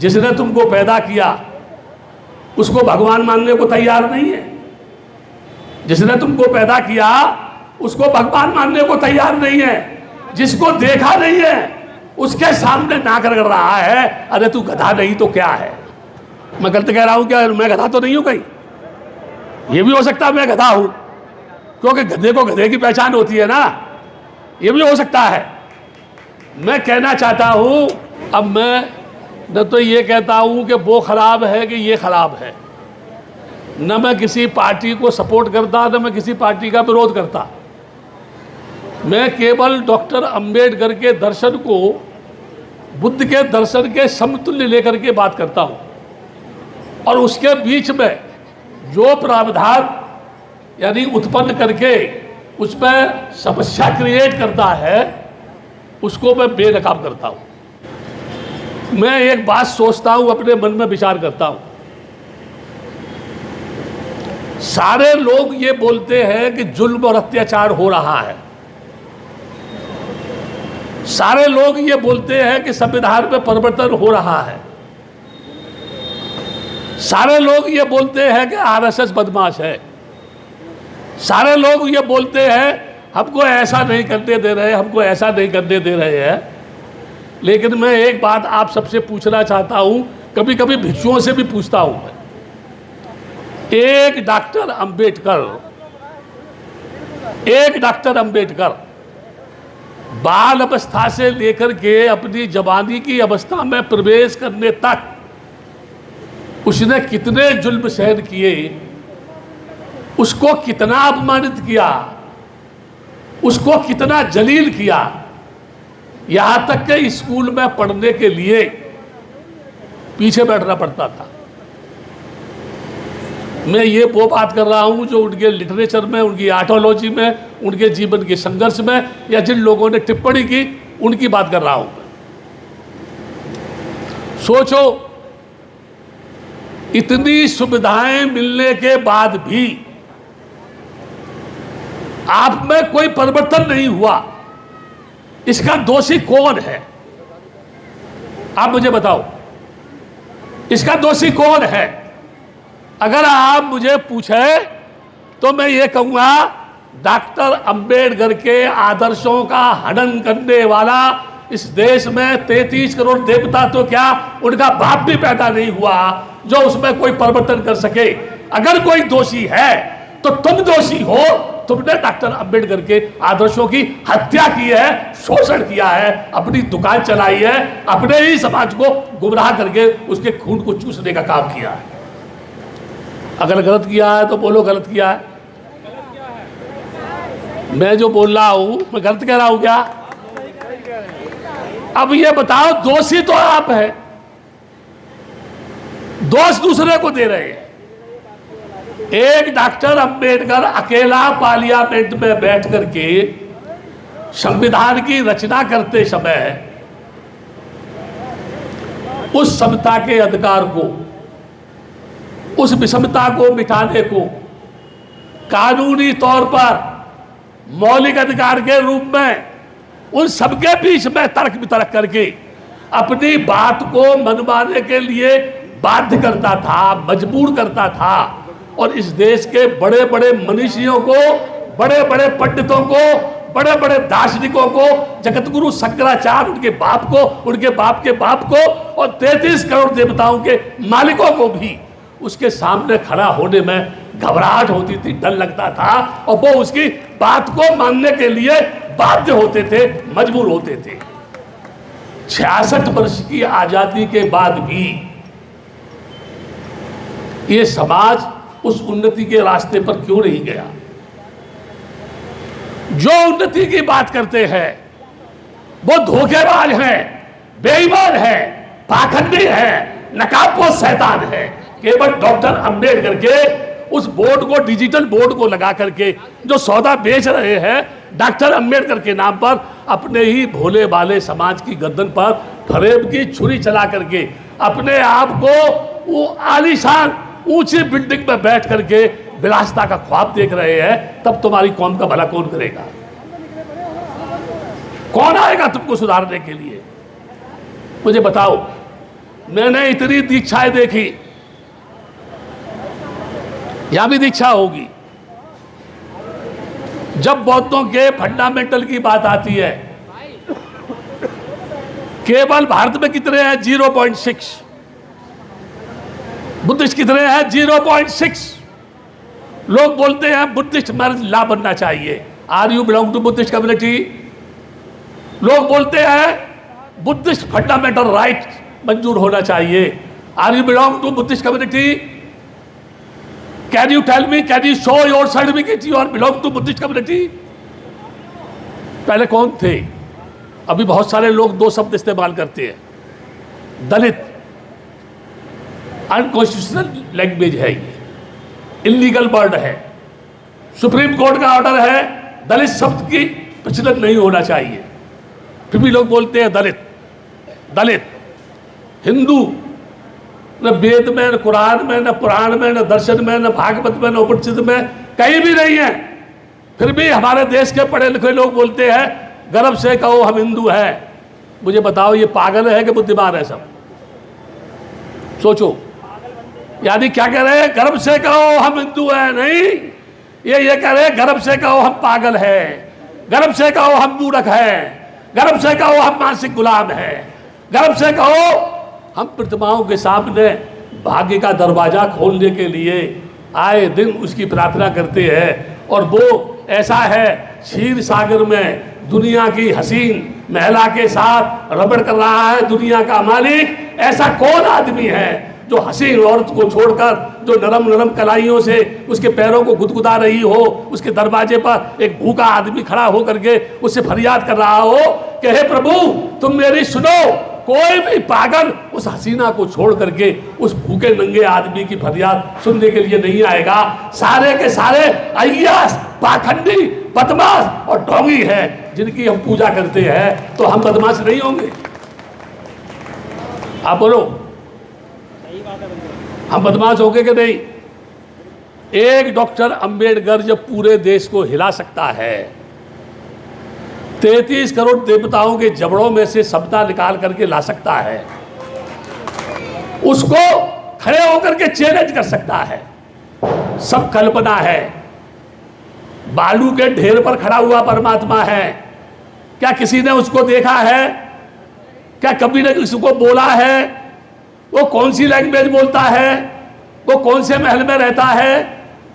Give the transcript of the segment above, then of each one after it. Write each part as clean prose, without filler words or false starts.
जिसने तुमको पैदा किया उसको भगवान मानने को तैयार नहीं है। जिसने तुमको पैदा किया उसको भगवान मानने को तैयार नहीं है। जिसको देखा नहीं है उसके सामने नाक रगड़ रहा है, अरे तू गधा नहीं तो क्या है। मैं गलत कह रहा हूं क्या? मैं गधा तो नहीं हूं कहीं? ये भी हो सकता है मैं गधा हूं, क्योंकि गधे को गधे की पहचान होती है ना, ये भी हो सकता है। मैं कहना चाहता हूं, अब मैं न तो ये कहता हूं कि वो खराब है कि ये खराब है, न मैं किसी पार्टी को सपोर्ट करता न मैं किसी पार्टी का विरोध करता। मैं केवल डॉक्टर अंबेडकर के दर्शन को बुद्ध के दर्शन के समतुल्य लेकर के बात करता हूं, और उसके बीच में जो प्रावधान यानी उत्पन्न करके उसमें समस्या क्रिएट करता है उसको मैं बेनकाब करता हूं। मैं एक बात सोचता हूं, अपने मन में विचार करता हूं। सारे लोग ये बोलते हैं कि जुल्म और अत्याचार हो रहा है, सारे लोग ये बोलते हैं कि संविधान में परिवर्तन हो रहा है, सारे लोग ये बोलते हैं कि आरएसएस बदमाश है, सारे लोग ये बोलते हैं हमको ऐसा नहीं करने दे रहे, हमको ऐसा नहीं करने दे रहे हैं। लेकिन मैं एक बात आप सबसे पूछना चाहता हूं, कभी कभी भिक्षुओं से भी पूछता हूं मैं। एक डॉक्टर अंबेडकर बाल अवस्था से लेकर के अपनी जवानी की अवस्था में प्रवेश करने तक उसने कितने जुल्म सहन किए, उसको कितना अपमानित किया, उसको कितना जलील किया। यहां तक कि स्कूल में पढ़ने के लिए पीछे बैठना पड़ता था। मैं ये वो बात कर रहा हूं जो उनके लिटरेचर में, उनकी आर्टोलॉजी में, उनके जीवन के संघर्ष में, या जिन लोगों ने टिप्पणी की उनकी बात कर रहा हूं। सोचो, इतनी सुविधाएं मिलने के बाद भी आप में कोई परिवर्तन नहीं हुआ, इसका दोषी कौन है? आप मुझे बताओ, इसका दोषी कौन है? अगर आप मुझे पूछे तो मैं ये कहूंगा, डॉक्टर अंबेडकर के आदर्शों का हनन करने वाला इस देश में 33 करोड़ देवता तो क्या उनका बाप भी पैदा नहीं हुआ जो उसमें कोई परिवर्तन कर सके। अगर कोई दोषी है तो तुम दोषी हो। तुमने डॉक्टर अंबेडकर के आदर्शों की हत्या की है, शोषण किया है, अपनी दुकान चलाई है, अपने ही समाज को गुमराह करके उसके खून को चूसने का काम किया है। अगर गलत किया है तो बोलो गलत किया है। मैं जो बोल रहा हूं मैं गलत कह रहा हूं क्या? अब ये बताओ, दोषी तो आप हैं, दोष दूसरे को दे रहे हैं। एक डॉक्टर अंबेडकर अकेला पार्लियामेंट में बैठ करके संविधान की रचना करते समय उस समता के अधिकार को, उस विषमता को मिटाने को कानूनी तौर पर मौलिक अधिकार के रूप में उन सबके बीच में तर्क वितर्क करके अपनी बात को मनवाने के लिए बाध्य करता था, मजबूर करता था। और इस देश के बड़े बड़े मनीषियों को, बड़े बड़े पंडितों को, बड़े बड़े दार्शनिकों को, जगतगुरु शंकराचार्य, उनके बाप को, उनके बाप के बाप को, और 33 करोड़ देवताओं के मालिकों को भी उसके सामने खड़ा होने में घबराहट होती थी, डर लगता था, और वो उसकी बात को मानने के लिए बाध्य होते थे, मजबूर होते थे। 66 वर्ष की आजादी के बाद भी ये समाज उस उन्नति के रास्ते पर क्यों नहीं गया? जो उन्नति की बात करते हैं वो धोखेबाज हैं, बेईमान हैं, पाखंडी हैं, नकाबपोश शैतान है। केवल डॉक्टर अंबेडकर के उस बोर्ड को, डिजिटल बोर्ड को लगा करके जो सौदा बेच रहे हैं डॉक्टर अंबेडकर के नाम पर, अपने ही भोले भाले समाज की गर्दन पर फरेब की छुरी चला करके अपने आप को वो आलीशान ऊंची बिल्डिंग में बैठ करके विलासिता का ख्वाब देख रहे हैं। तब तुम्हारी कौम का भला कौन करेगा? कौन आएगा तुमको सुधारने के लिए? मुझे बताओ। मैंने इतनी दीक्षाएं देखी, यहां भी दीक्षा होगी। जब बौद्धों के फंडामेंटल की बात आती है, केवल भारत में कितने हैं? 0.6। बुद्धिस्ट कितने हैं? 0.6। लोग बोलते हैं बुद्धिस्ट मैरिज लॉ बनना चाहिए। Are you belong to Buddhist community? लोग बोलते हैं बुद्धिस्ट फंडामेंटल राइट मंजूर होना चाहिए। Are you belong to Buddhist community? Can you tell me, can you show your certificate you are belong to Buddhist community? पहले कौन थे? अभी बहुत सारे लोग दो शब्द इस्तेमाल करते हैं, दलित। अनकॉन्स्टिट्यूशनल लैंग्वेज है ये, इलीगल वर्ड है। सुप्रीम कोर्ट का ऑर्डर है दलित शब्द की प्रचलन नहीं होना चाहिए, फिर भी लोग बोलते हैं दलित। दलित हिंदू न वेद में, न कुरान में, न पुराण में, न दर्शन में, न भागवत में, न उपनिषद में, कहीं भी नहीं है। फिर भी हमारे देश के पढ़े लिखे लोग बोलते हैं गर्व से कहो हम हिंदू हैं। मुझे बताओ ये पागल है कि बुद्धिमान है? सब सोचो। यानी क्या कह रहे हैं? गर्व से कहो हम हिंदू हैं? नहीं, ये कह रहे हैं गर्व से कहो हम पागल हैं, गर्व से कहो हम मूर्ख हैं, गर्व से कहो हम मानसिक गुलाम हैं, गर्व से कहो हम प्रतिमाओं के सामने भाग्य का दरवाजा खोलने के लिए आए दिन उसकी प्रार्थना करते हैं। और वो ऐसा है क्षीर सागर में दुनिया की हसीन महिला के साथ रबड़ कर रहा है दुनिया का मालिक। ऐसा कौन आदमी है जो हसीन औरत को छोड़कर, जो नरम नरम कलाइयों से उसके पैरों को गुदगुदा रही हो, उसके दरवाजे पर एक भूखा आदमी खड़ा होकर के उससे फरियाद कर रहा हो कि हे प्रभु तुम मेरी सुनो। कोई भी पागल उस हसीना को छोड़ करके उस भूखे नंगे आदमी की फरियाद सुनने के लिए नहीं आएगा। सारे के सारे अय्यास, पाखंडी, बदमाश और ढोंगी है जिनकी हम पूजा करते हैं। तो हम बदमाश नहीं होंगे? आप बोलो, हम बदमाश होंगे कि नहीं? एक डॉक्टर अंबेडकर जब पूरे देश को हिला सकता है, 33 करोड़ देवताओं के जबड़ों में से सपना निकाल करके ला सकता है, उसको खड़े होकर के चैलेंज कर सकता है, सब कल्पना है। बालू के ढेर पर खड़ा हुआ परमात्मा है। क्या किसी ने उसको देखा है? क्या कभी ने उसको बोला है? वो कौन सी लैंग्वेज बोलता है? वो कौन से महल में रहता है?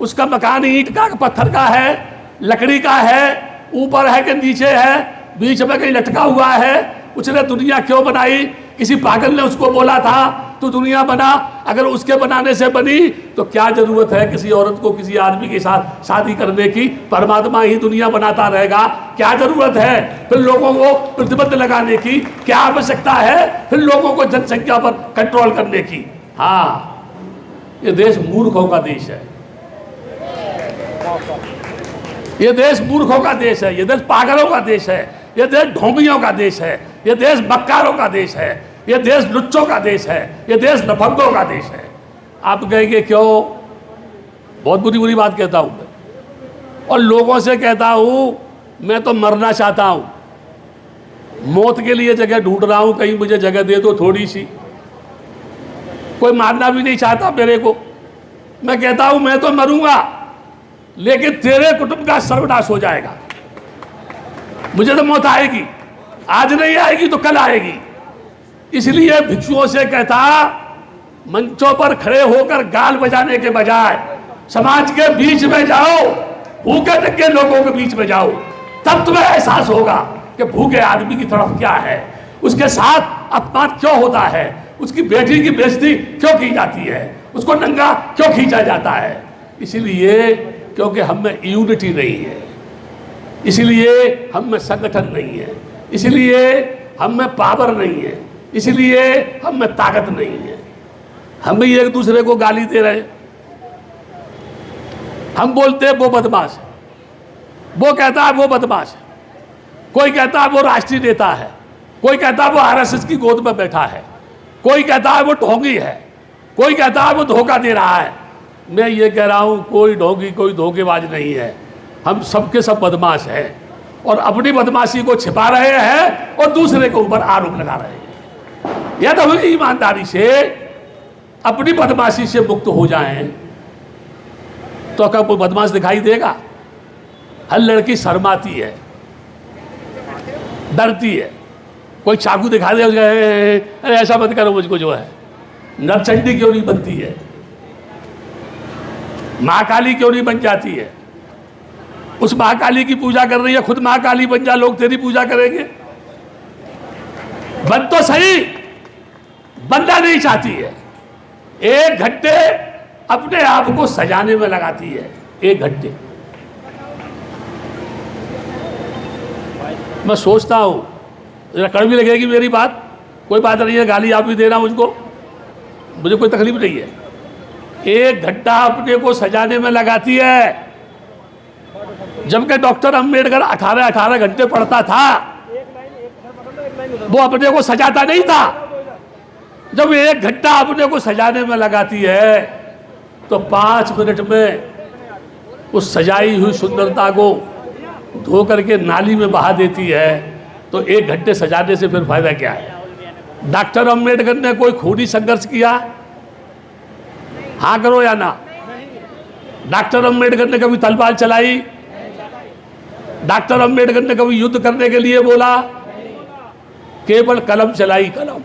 उसका मकान ईंट का, पत्थर का है, लकड़ी का है, ऊपर है कि नीचे है, बीच में कहीं लटका हुआ है? उसने दुनिया क्यों बनाई? किसी पागल ने उसको बोला था तू दुनिया बना। अगर उसके बनाने से बनी तो क्या जरूरत है किसी औरत को किसी आदमी के साथ शादी करने की? परमात्मा ही दुनिया बनाता रहेगा। क्या जरूरत है फिर लोगों को प्रतिबंध लगाने की? क्या आवश्यकता है फिर लोगों को जनसंख्या पर कंट्रोल करने की? हाँ, ये देश मूर्खों का देश है। ये देश मूर्खों का देश है, ये देश पागलों का देश है, ये देश ढोंगियों का देश है, ये देश बक्कारों का देश है, ये देश लुच्चों का देश है, ये देश लफंगों का देश है। आप कहेंगे क्यों? बहुत बुरी बुरी बात कहता हूँ मैं, और लोगों से कहता हूँ मैं तो मरना चाहता हूँ, मौत के लिए जगह ढूंढ रहा हूँ, कहीं मुझे जगह दे दो थोड़ी सी। कोई मारना भी नहीं चाहता मेरे को। मैं कहता हूँ मैं तो मरूंगा, लेकिन तेरे कुटुंब का सर्वनाश हो जाएगा। मुझे तो मौत आएगी, आज नहीं आएगी तो कल आएगी। इसलिए भिक्षुओं से कहता मंचों पर खड़े होकर गाल बजाने के बजाय समाज के बीच में जाओ, भूखे नंगे लोगों के बीच में जाओ, तब तुम्हें एहसास होगा कि भूखे आदमी की तरफ क्या है, उसके साथ अपमान क्यों होता है, उसकी बेटी की बेइज्जती क्यों की जाती है, उसको नंगा क्यों खींचा जाता है। इसीलिए क्योंकि हम में यूनिटी नहीं है, इसलिए हम में संगठन नहीं है, इसलिए हम में पावर नहीं है, इसलिए हम में ताकत नहीं है। हम भी एक दूसरे को गाली दे रहे, हम बोलते हैं वो बदमाश है, वो कहता है वो बदमाश है, कोई कहता है वो राष्ट्रीय नेता है, कोई कहता है वो आरएसएस की गोद में बैठा है, कोई कहता है वो ढोंगी है, कोई कहता है वो धोखा दे रहा है। मैं ये कह रहा हूँ कोई ढोंगी कोई धोखेबाज नहीं है, हम सबके सब बदमाश हैं और अपनी बदमाशी को छिपा रहे हैं और दूसरे के ऊपर आरोप लगा रहे हैं। या तो हम ईमानदारी से अपनी बदमाशी से मुक्त हो जाएं, तो क्या कोई बदमाश दिखाई देगा? हर लड़की शर्माती है, डरती है। कोई चाकू दिखा दे उसका अरे ऐसा मत करो मुझको, जो है नरचंडी क्यों नहीं बनती है? माँ काली क्यों नहीं बन जाती है? उस माँ काली की पूजा कर रही है, खुद माँ काली बन जा, लोग तेरी पूजा करेंगे। बन तो सही, बनना नहीं चाहती है। 1 घंटे अपने आप को सजाने में लगाती है, 1 घंटे। मैं सोचता हूं, जरा कड़वी लगेगी मेरी बात, कोई बात नहीं है, गाली आप भी देना मुझको, मुझे कोई तकलीफ नहीं है। 1 घंटा अपने को सजाने में लगाती है, जबकि डॉक्टर अंबेडकर 18 घंटे पढ़ता था, वो अपने को सजाता नहीं था। जब 1 घंटा अपने को सजाने में लगाती है, तो 5 मिनट में उस सजाई हुई सुंदरता को धो करके नाली में बहा देती है, तो 1 घंटे सजाने से फिर फायदा क्या है? डॉक्टर अंबेडकर ने कोई खूनी संघर्ष किया? हाँ करो या ना? डॉक्टर अंबेडकर ने कभी तलवार चलाई? डॉक्टर अंबेडकर ने कभी युद्ध करने के लिए बोला? केवल कलम चलाई, कलम।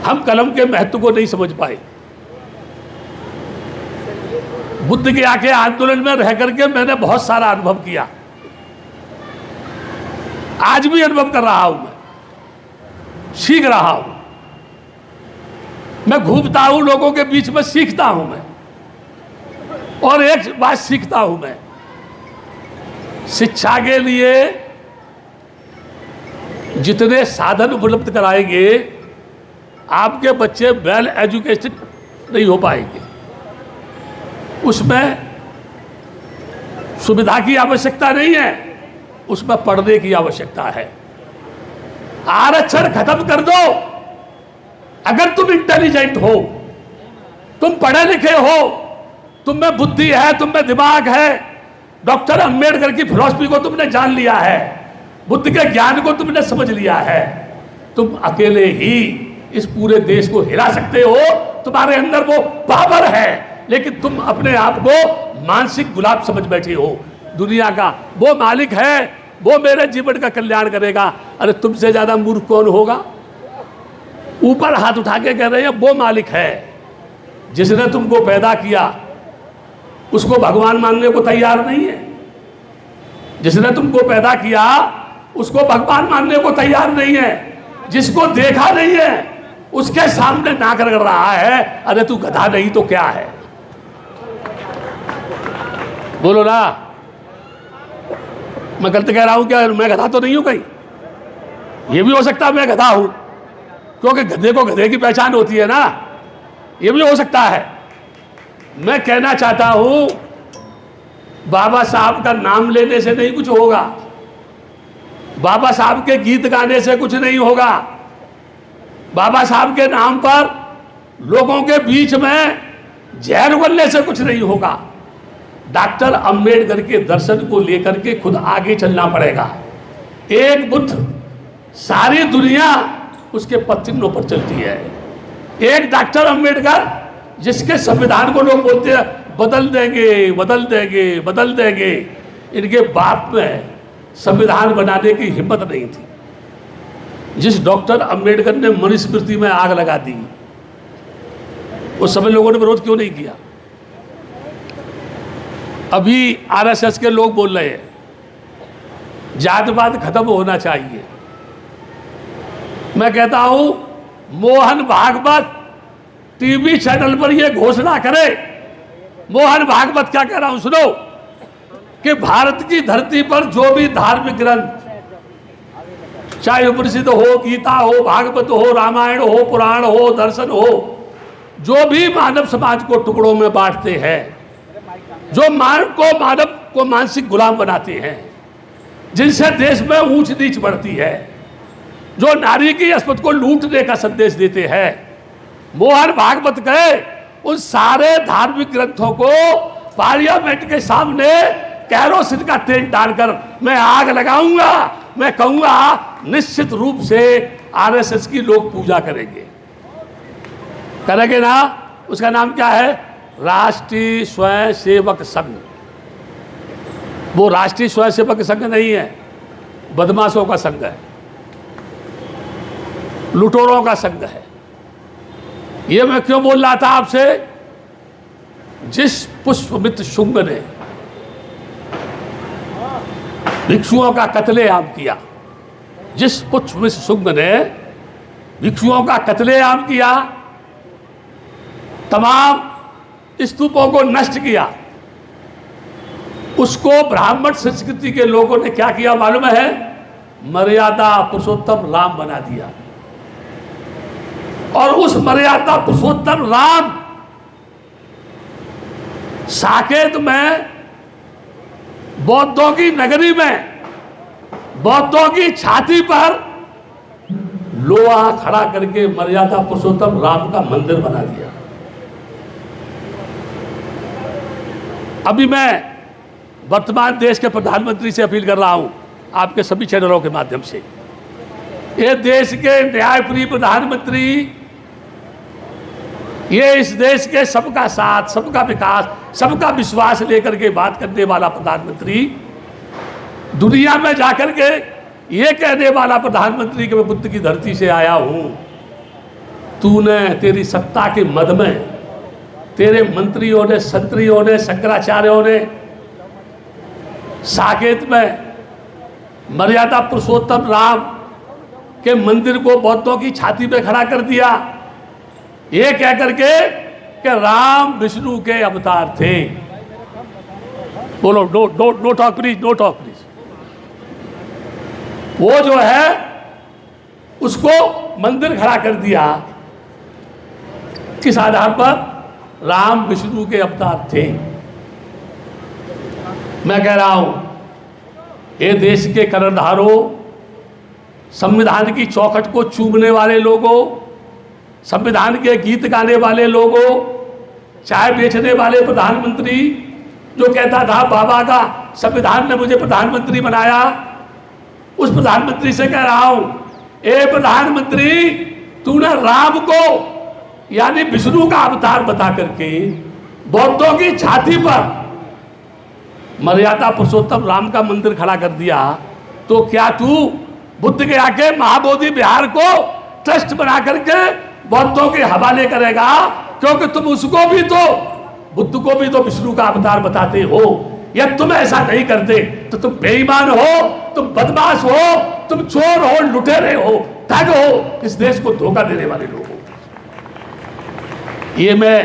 हम कलम के महत्व को नहीं समझ पाए। बुद्ध के आके आंदोलन में रह करके मैंने बहुत सारा अनुभव किया, आज भी अनुभव कर रहा हूं, मैं सीख रहा हूं, मैं घूमता हूं लोगों के बीच में, सीखता हूं मैं। और एक बात सीखता हूं मैं, शिक्षा के लिए जितने साधन उपलब्ध कराएंगे, आपके बच्चे वेल एजुकेटेड नहीं हो पाएंगे। उसमें सुविधा की आवश्यकता नहीं है, उसमें पढ़ने की आवश्यकता है। आरक्षण खत्म कर दो। अगर तुम इंटेलिजेंट हो, तुम पढ़े लिखे हो, तुम में बुद्धि है, तुम में दिमाग है, डॉक्टर अंबेडकर की फिलॉसफी को तुमने जान लिया है, बुद्ध के ज्ञान को तुमने समझ लिया है, तुम अकेले ही इस पूरे देश को हिला सकते हो। तुम्हारे अंदर वो पावर है, लेकिन तुम अपने आप को मानसिक गुलाब समझ बैठे हो। दुनिया का वो मालिक है, वो मेरे जीवन का कल्याण करेगा। अरे तुमसे ज्यादा मूर्ख कौन होगा? ऊपर हाथ उठा के कह रहे हैं वो मालिक है। जिसने तुमको पैदा किया उसको भगवान मानने को तैयार नहीं है। जिसने तुमको पैदा किया उसको भगवान मानने को तैयार नहीं है। जिसको देखा नहीं है उसके सामने नाक रगड़ रहा है। अरे तू गधा नहीं तो क्या है? बोलो ना, मैं गलत कह रहा हूं क्या? मैं गधा तो नहीं हूं कहीं? ये भी हो सकता है मैं गधा हूं, क्योंकि गधे को गधे की पहचान होती है ना, ये भी हो सकता है। मैं कहना चाहता हूं, बाबा साहब का नाम लेने से नहीं कुछ होगा, बाबा साहब के गीत गाने से कुछ नहीं होगा, बाबा साहब के नाम पर लोगों के बीच में जहर उगलने से कुछ नहीं होगा। डॉक्टर अंबेडकर के दर्शन को लेकर के खुद आगे चलना पड़ेगा। एक बुद्ध, सारी दुनिया उसके पत्तिनों पर चलती है। एक डॉक्टर अंबेडकर, जिसके संविधान को लोग बोलते हैं बदल देंगे बदल देंगे बदल देंगे, इनके बाप में संविधान बनाने की हिम्मत नहीं थी। जिस डॉक्टर अंबेडकर ने मनुस्मृति में आग लगा दी, उस समय लोगों ने विरोध क्यों नहीं किया? अभी आरएसएस के लोग बोल रहे हैं जातिवाद खत्म होना चाहिए। मैं कहता हूं मोहन भागवत टीवी चैनल पर यह घोषणा करे। मोहन भागवत क्या कह रहा हूं सुनो, कि भारत की धरती पर जो भी धार्मिक ग्रंथ, चाहे उपनिषद हो, गीता हो, भागवत हो, रामायण हो, पुराण हो, दर्शन हो, जो भी मानव समाज को टुकड़ों में बांटते हैं, जो मानव को मानसिक गुलाम बनाते हैं, जिनसे देश में ऊंच नीच बढ़ती है, जो नारी की अस्मत को लूटने का संदेश देते हैं, मोहन भागवत गए उन सारे धार्मिक ग्रंथों को पार्लियामेंट के सामने कैरोसिन का तेल डालकर मैं आग लगाऊंगा। मैं कहूंगा निश्चित रूप से आरएसएस की लोग पूजा करेंगे ना। उसका नाम क्या है? राष्ट्रीय स्वयंसेवक संघ। वो राष्ट्रीय स्वयंसेवक संघ नहीं है, बदमाशों का संघ है, लुटेरों का संघ है। ये मैं क्यों बोल रहा था आपसे? जिस पुष्पमित्र शुंग ने भिक्षुओं का कत्लेआम किया, जिस पुष्पमित्र शुंग ने भिक्षुओं का कत्लेआम किया, तमाम स्तूपों को नष्ट किया, उसको ब्राह्मण संस्कृति के लोगों ने क्या किया मालूम है? मर्यादा पुरुषोत्तम राम बना दिया। और उस मर्यादा पुरुषोत्तम राम साकेत में, बौद्धों की नगरी में, बौद्धों की छाती पर लोहा खड़ा करके मर्यादा पुरुषोत्तम राम का मंदिर बना दिया। अभी मैं वर्तमान देश के प्रधानमंत्री से अपील कर रहा हूं, आपके सभी चैनलों के माध्यम से, ये देश के न्यायप्रिय प्रधानमंत्री, ये इस देश के सबका साथ, सबका विकास, सबका विश्वास लेकर के बात करने वाला प्रधानमंत्री, दुनिया में जाकर के ये कहने वाला प्रधानमंत्री कि मैं बुद्ध की धरती से आया हूं, तूने, तेरी सत्ता के मद में तेरे मंत्रियों ने, संतरियों ने, शंकराचार्यों ने साकेत में मर्यादा पुरुषोत्तम राम के मंदिर को बौद्धों की छाती पे खड़ा कर दिया, ये कह करके कि राम विष्णु के अवतार थे। बोलो no talk please, no talk please. वो जो है उसको मंदिर खड़ा कर दिया, किस आधार पर? राम विष्णु के अवतार थे। मैं कह रहा हूं, ये देश के कर्णधारों, संविधान की चौखट को चूमने वाले लोगों, संविधान के गीत गाने वाले लोगों, चाय बेचने वाले प्रधानमंत्री जो कहता था बाबा का संविधान ने मुझे प्रधानमंत्री बनाया, उस प्रधानमंत्री से कह रहा हूं, ए प्रधानमंत्री, तूने राम को यानी विष्णु का अवतार बता करके बौद्धों की छाती पर मर्यादा पुरुषोत्तम राम का मंदिर खड़ा कर दिया, तो क्या तू बुद्ध के आके महाबोधि विहार को ट्रस्ट बना करके बौद्धों के हवाले करेगा? क्योंकि तुम उसको भी तो, बुद्ध को भी तो विष्णु का अवतार बताते हो। यदि तुम ऐसा नहीं करते तो तुम बेईमान हो, तुम बदमाश हो, तुम चोर हो, लुटेरे हो, ठग हो, इस देश को धोखा देने वाले लोग हो। ये मैं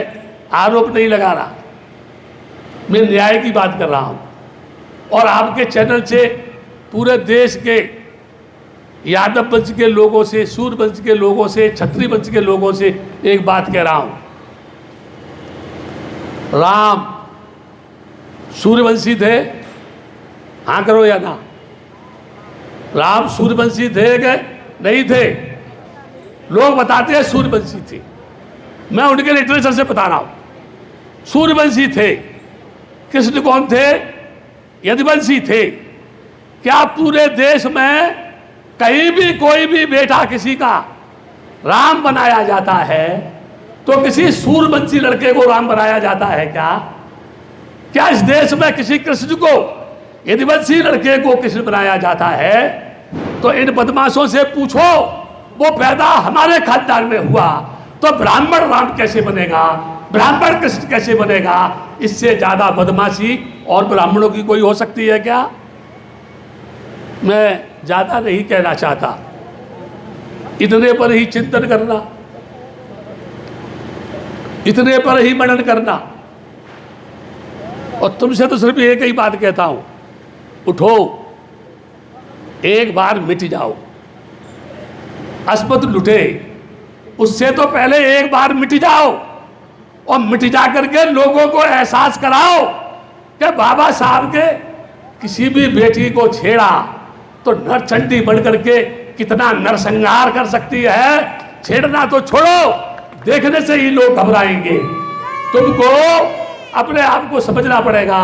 आरोप नहीं लगा रहा, मैं न्याय की बात कर रहा हूं। और आपके चैनल से पूरे देश के यादव वंश के लोगों से, सूर्य वंश के लोगों से, क्षत्रिय वंश के लोगों से एक बात कह रहा हूं, राम सूर्यवंशी थे? हाँ करो या ना? राम सूर्यवंशी थे कि नहीं थे? लोग बताते हैं सूर्यवंशी थे, मैं उनके लिटरेचर से बता रहा हूं, सूर्यवंशी थे। कृष्ण कौन थे? यदुवंशी थे। क्या पूरे देश में कहीं भी कोई भी बेटा किसी का राम बनाया जाता है तो किसी सूर्यवंशी लड़के को राम बनाया जाता है क्या? क्या इस देश में किसी कृष्ण को, यदुवंशी लड़के को कृष्ण बनाया जाता है? तो इन बदमाशों से पूछो, वो पैदा हमारे खानदान में हुआ तो ब्राह्मण राम कैसे बनेगा, ब्राह्मण कृष्ण कैसे बनेगा? इससे ज्यादा बदमाशी और ब्राह्मणों की कोई हो सकती है क्या? मैं ज्यादा नहीं कहना चाहता, इतने पर ही चिंतन करना, इतने पर ही मनन करना। और तुमसे तो सिर्फ एक ही बात कहता हूं, उठो, एक बार मिट जाओ। अस्पत लुटे, उससे तो पहले एक बार मिट जाओ और मिट जा करके लोगों को एहसास कराओ कि बाबा साहब के किसी भी बेटी को छेड़ा तो नरचंडी बढ़ करके कितना नरसंहार कर सकती है। छेड़ना तो छोड़ो, देखने से ही लोग घबराएंगे। तुमको अपने आप को समझना पड़ेगा,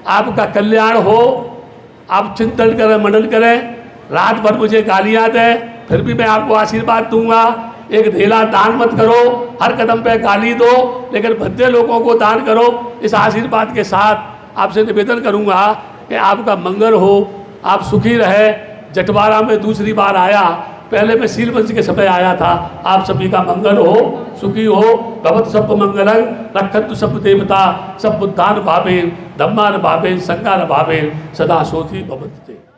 आपका कल्याण हो। आप चिंतन करें, मनन करें, रात भर मुझे गालियां दें, फिर भी मैं आपको आशीर्वाद दूंगा, एक धेला दान मत करो, हर कदम पे गाली दो, लेकिन भद्दे लोगों को दान करो। इस आशीर्वाद के साथ आपसे निवेदन करूंगा कि आपका मंगल हो, आप सुखी रहे। जटवाड़ा में दूसरी बार आया, पहले मैं सीलवंश के समय आया था। आप सभी का मंगल हो, सुखी हो। भवत सब मंगलं रक्षन्तु सब देवता, सब बुद्धान भावेन धम्मान भावेन संगान भावेन सदा सोति भवन्ते।